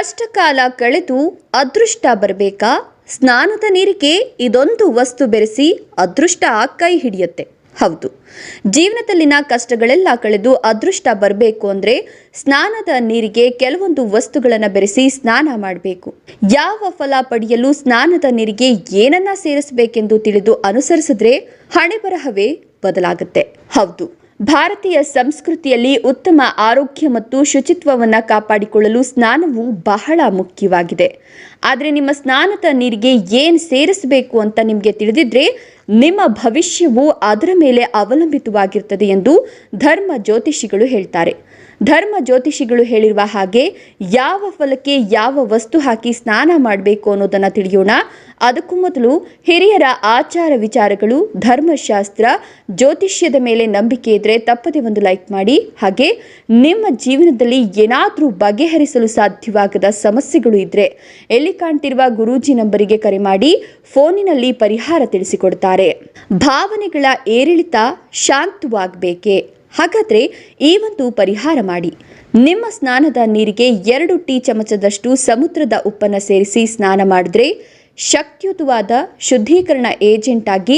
ಕಷ್ಟಕಾಲ ಕಳೆದು ಅದೃಷ್ಟ ಬರಬೇಕಾ? ಸ್ನಾನದ ನೀರಿಗೆ ಇದೊಂದು ವಸ್ತು ಬೆರೆಸಿ ಅದೃಷ್ಟ ಕೈ ಹಿಡಿಯುತ್ತೆ. ಹೌದು, ಜೀವನದಲ್ಲಿನ ಕಷ್ಟಗಳೆಲ್ಲ ಕಳೆದು ಅದೃಷ್ಟ ಬರಬೇಕು ಅಂದರೆ ಸ್ನಾನದ ನೀರಿಗೆ ಕೆಲವೊಂದು ವಸ್ತುಗಳನ್ನು ಬೆರೆಸಿ ಸ್ನಾನ ಮಾಡಬೇಕು. ಯಾವ ಫಲ ಪಡೆಯಲು ಸ್ನಾನದ ನೀರಿಗೆ ಏನನ್ನ ಸೇರಿಸಬೇಕೆಂದು ತಿಳಿದು ಅನುಸರಿಸಿದ್ರೆ ಹಣೆಬರಹವೇ ಬದಲಾಗುತ್ತೆ. ಹೌದು, ಭಾರತೀಯ ಸಂಸ್ಕೃತಿಯಲ್ಲಿ ಉತ್ತಮ ಆರೋಗ್ಯ ಮತ್ತು ಶುಚಿತ್ವವನ್ನು ಕಾಪಾಡಿಕೊಳ್ಳಲು ಸ್ನಾನವು ಬಹಳ ಮುಖ್ಯವಾಗಿದೆ. ಆದರೆ ನಿಮ್ಮ ಸ್ನಾನದ ನೀರಿಗೆ ಏನು ಸೇರಿಸಬೇಕು ಅಂತ ನಿಮಗೆ ತಿಳಿದಿದ್ರೆ ನಿಮ್ಮ ಭವಿಷ್ಯವು ಅದರ ಮೇಲೆ ಅವಲಂಬಿತವಾಗಿರುತ್ತದೆ ಎಂದು ಧರ್ಮ ಜ್ಯೋತಿಷಿಗಳು ಹೇಳ್ತಾರೆ. ಧರ್ಮ ಜ್ಯೋತಿಷಿಗಳು ಹೇಳಿರುವ ಹಾಗೆ ಯಾವ ಫಲಕ್ಕೆ ಯಾವ ವಸ್ತು ಹಾಕಿ ಸ್ನಾನ ಮಾಡಬೇಕು ಅನ್ನೋದನ್ನು ತಿಳಿಯೋಣ. ಅದಕ್ಕೂ ಮೊದಲು ಹಿರಿಯರ ಆಚಾರ ವಿಚಾರಗಳು, ಧರ್ಮಶಾಸ್ತ್ರ, ಜ್ಯೋತಿಷ್ಯದ ಮೇಲೆ ನಂಬಿಕೆ ಇದ್ದರೆ ತಪ್ಪದೆ ಒಂದು ಲೈಕ್ ಮಾಡಿ. ಹಾಗೆ ನಿಮ್ಮ ಜೀವನದಲ್ಲಿ ಏನಾದರೂ ಬಗೆಹರಿಸಲು ಸಾಧ್ಯವಾಗದ ಸಮಸ್ಯೆಗಳು ಇದ್ದರೆ ಎಲ್ಲಿ ಕಾಣ್ತಿರುವ ಗುರೂಜಿ ನಂಬರಿಗೆ ಕರೆ ಮಾಡಿ ಫೋನಿನಲ್ಲಿ ಪರಿಹಾರ ತಿಳಿಸಿಕೊಡ್ತಾರೆ. ಭಾವನೆಗಳ ಏರಿಳಿತ ಶಾಂತವಾಗಬೇಕೇ? ಹಾಗಾದರೆ ಈ ಒಂದು ಪರಿಹಾರ ಮಾಡಿ. ನಿಮ್ಮ ಸ್ನಾನದ ನೀರಿಗೆ 2 ಟೀ ಚಮಚದಷ್ಟು ಸಮುದ್ರದ ಉಪ್ಪನ್ನು ಸೇರಿಸಿ ಸ್ನಾನ ಮಾಡಿದ್ರೆ ಶಕ್ತಿಯುತವಾದ ಶುದ್ಧೀಕರಣ ಏಜೆಂಟ್ ಆಗಿ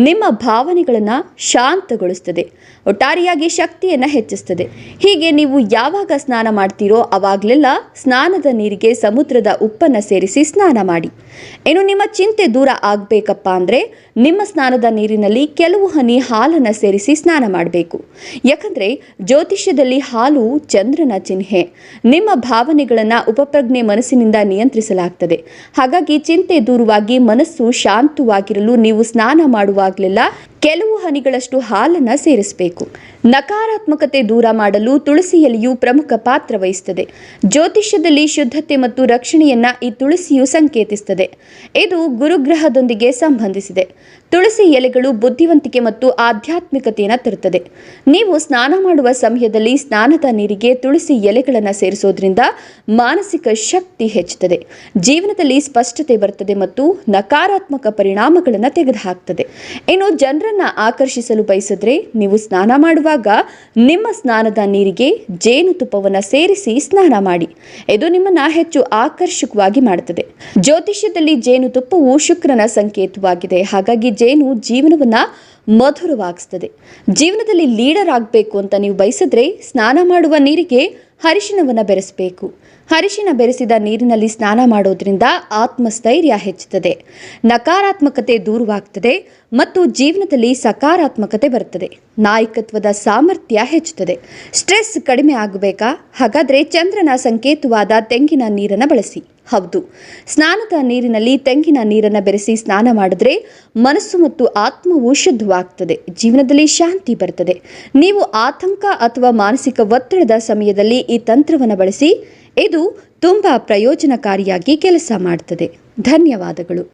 ನಿಮ್ಮ ಭಾವನೆಗಳನ್ನು ಶಾಂತಗೊಳಿಸ್ತದೆ, ಒಟ್ಟಾರೆಯಾಗಿ ಶಕ್ತಿಯನ್ನು ಹೆಚ್ಚಿಸ್ತದೆ. ಹೀಗೆ ನೀವು ಯಾವಾಗ ಸ್ನಾನ ಮಾಡ್ತೀರೋ ಆವಾಗಲೆಲ್ಲ ಸ್ನಾನದ ನೀರಿಗೆ ಸಮುದ್ರದ ಉಪ್ಪನ್ನು ಸೇರಿಸಿ ಸ್ನಾನ ಮಾಡಿ. ಇನ್ನು ನಿಮ್ಮ ಚಿಂತೆ ದೂರ ಆಗಬೇಕಪ್ಪ ಅಂದರೆ ನಿಮ್ಮ ಸ್ನಾನದ ನೀರಿನಲ್ಲಿ ಕೆಲವು ಹನಿ ಹಾಲನ್ನು ಸೇರಿಸಿ ಸ್ನಾನ ಮಾಡಬೇಕು. ಯಾಕಂದರೆ ಜ್ಯೋತಿಷ್ಯದಲ್ಲಿ ಹಾಲು ಚಂದ್ರನ ಚಿಹ್ನೆ. ನಿಮ್ಮ ಭಾವನೆಗಳನ್ನು ಉಪಪ್ರಜ್ಞೆ ಮನಸ್ಸಿನಿಂದ ನಿಯಂತ್ರಿಸಲಾಗ್ತದೆ. ಹಾಗಾಗಿ ಚಿಂತೆ ದೂರವಾಗಿ ಮನಸ್ಸು ಶಾಂತವಾಗಿರಲು ನೀವು ಸ್ನಾನ ಮಾಡುವಾಗಲೆಲ್ಲ ಕೆಲವು ಹನಿಗಳಷ್ಟು ಹಾಲನ್ನು ಸೇರಿಸಬೇಕು. ನಕಾರಾತ್ಮಕತೆ ದೂರ ಮಾಡಲು ತುಳಸಿ ಎಲೆಯು ಪ್ರಮುಖ ಪಾತ್ರ ವಹಿಸುತ್ತದೆ. ಜ್ಯೋತಿಷ್ಯದಲ್ಲಿ ಶುದ್ಧತೆ ಮತ್ತು ರಕ್ಷಣೆಯನ್ನ ಈ ತುಳಸಿಯು ಸಂಕೇತಿಸುತ್ತದೆ. ಇದು ಗುರುಗ್ರಹದೊಂದಿಗೆ ಸಂಬಂಧಿಸಿದೆ. ತುಳಸಿ ಎಲೆಗಳು ಬುದ್ಧಿವಂತಿಕೆ ಮತ್ತು ಆಧ್ಯಾತ್ಮಿಕತೆಯನ್ನು ತರುತ್ತದೆ. ನೀವು ಸ್ನಾನ ಮಾಡುವ ಸಮಯದಲ್ಲಿ ಸ್ನಾನದ ನೀರಿಗೆ ತುಳಸಿ ಎಲೆಗಳನ್ನು ಸೇರಿಸೋದ್ರಿಂದ ಮಾನಸಿಕ ಶಕ್ತಿ ಹೆಚ್ಚುತ್ತದೆ, ಜೀವನದಲ್ಲಿ ಸ್ಪಷ್ಟತೆ ಬರುತ್ತದೆ ಮತ್ತು ನಕಾರಾತ್ಮಕ ಪರಿಣಾಮಗಳನ್ನು ತೆಗೆದುಹಾಕ್ತದೆ. ಇನ್ನು ಜನರನ್ನ ಆಕರ್ಷಿಸಲು ಬಯಸಿದ್ರೆ ನೀವು ಸ್ನಾನ ಮಾಡುವಾಗ ನಿಮ್ಮ ಸ್ನಾನದ ನೀರಿಗೆ ಜೇನುತುಪ್ಪವನ್ನು ಸೇರಿಸಿ ಸ್ನಾನ ಮಾಡಿ. ಇದು ನಿಮ್ಮನ್ನ ಹೆಚ್ಚು ಆಕರ್ಷಕವಾಗಿ ಮಾಡುತ್ತದೆ. ಜ್ಯೋತಿಷ್ಯದಲ್ಲಿ ಜೇನುತುಪ್ಪವು ಶುಕ್ರನ ಸಂಕೇತವಾಗಿದೆ. ಹಾಗಾಗಿ ಜೇನು ಜೀವನವನ್ನ ಮಧುರವಾಗಿಸ್ತದೆ. ಜೀವನದಲ್ಲಿ ಲೀಡರ್ ಆಗಬೇಕು ಅಂತ ನೀವು ಬಯಸಿದ್ರೆ ಸ್ನಾನ ಮಾಡುವ ನೀರಿಗೆ ಅರಿಶಿಣವನ್ನು ಬೆರೆಸಬೇಕು. ಅರಿಶಿಣ ಬೆರೆಸಿದ ನೀರಿನಲ್ಲಿ ಸ್ನಾನ ಮಾಡೋದ್ರಿಂದ ಆತ್ಮಸ್ಥೈರ್ಯ ಹೆಚ್ಚುತ್ತದೆ, ನಕಾರಾತ್ಮಕತೆ ದೂರವಾಗ್ತದೆ ಮತ್ತು ಜೀವನದಲ್ಲಿ ಸಕಾರಾತ್ಮಕತೆ ಬರುತ್ತದೆ. ನಾಯಕತ್ವದ ಸಾಮರ್ಥ್ಯ ಹೆಚ್ಚುತ್ತದೆ. ಸ್ಟ್ರೆಸ್ ಕಡಿಮೆ ಆಗಬೇಕಾ? ಹಾಗಾದರೆ ಚಂದ್ರನ ಸಂಕೇತವಾದ ತೆಂಗಿನ ನೀರನ್ನು ಬಳಸಿ. ಹೌದು, ಸ್ನಾನದ ನೀರಿನಲ್ಲಿ ತೆಂಗಿನ ನೀರನ್ನು ಬೆರೆಸಿ ಸ್ನಾನ ಮಾಡಿದ್ರೆ ಮನಸ್ಸು ಮತ್ತು ಆತ್ಮವು ಶುದ್ಧವಾಗ್ತದೆ, ಜೀವನದಲ್ಲಿ ಶಾಂತಿ ಬರ್ತದೆ. ನೀವು ಆತಂಕ ಅಥವಾ ಮಾನಸಿಕ ಒತ್ತಡದ ಸಮಯದಲ್ಲಿ ಈ ತಂತ್ರವನ್ನು ಬಳಸಿ. ಇದು ತುಂಬಾ ಪ್ರಯೋಜನಕಾರಿಯಾಗಿ ಕೆಲಸ ಮಾಡ್ತದೆ. ಧನ್ಯವಾದಗಳು.